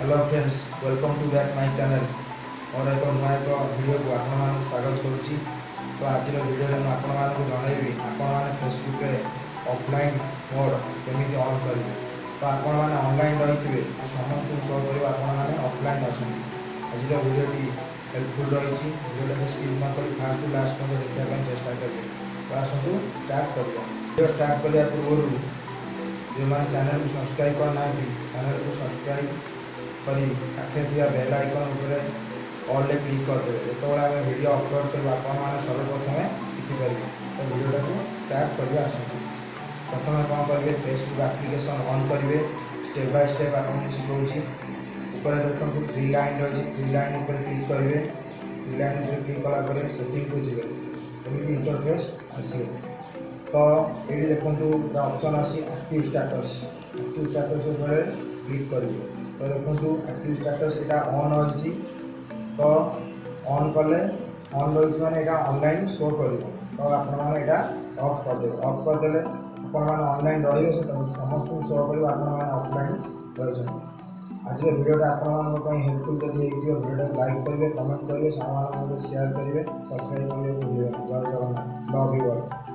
Hello friends, welcome to back my channel और एक नुआ एक वीडियो को आपण स्वागत करुच्ची। तो आज वीडियो में आपको जनइबी आपण फेसबुक ऑफलाइन मोड केमी ऑन करेंगे। तो आपण मैंने ऑनलाइन रही थे तो समस्त शो कर आपने ऑफलाइन अच्छा। आज वीडियोटी हेल्पफुल रही वीडियो को स्किप न कर फास्ट टू लास्ट मत देखापी चेष्टा करेंगे। तो आसतु स्टार्ट करवा। वीडियो स्टार्ट करने पूर्व जो मैंने चैनल को सब्सक्राइब करना चैनल को सब्सक्राइब करी पाखे थी बेल आइकन उपरे ऑल क्लिक करदे। जो आम वीडियो अपलोड कर सर्वप्रथम देखिपारे। तो वीडियोटा को स्टार्ट करवा आसतु। प्रथम कौन करेंगे, फेसबुक एप्लिकेशन ऑन करेंगे। स्टेप बाय स्टेप आपको शिखाऊँगी। ऊपर देखो थ्री लाइन रही, थ्री लाइन उपर क्लिक करेंगे। थ्री लाइन उपर क्लिक कलापर सेटिंग को जी एमती इंटरफेस आसो। तो ये देखो ऑप्शन आसी एक्टिव स्टेटस। एक्टिव स्टेटस उपर क्लिक करेंगे। तो देखो एक्टिव स्टेटस यहाँ ऑन रही। तो ऑन कले ऑन रही मैंने यहाँ ऑनलाइन शो कर। तो आपने ऑफ करदे। ऑफ करदे ऑनलाइन रही समस्त शो कर ऑफलाइन रही। आज वीडियोटा आपको हेल्पफुल जब वीडियो लाइक करेंगे, कमेंट करेंगे, सामान शेयर करेंगे, सब्सक्राइब करेंगे। जय जगन्नाथ, लव यू ऑल।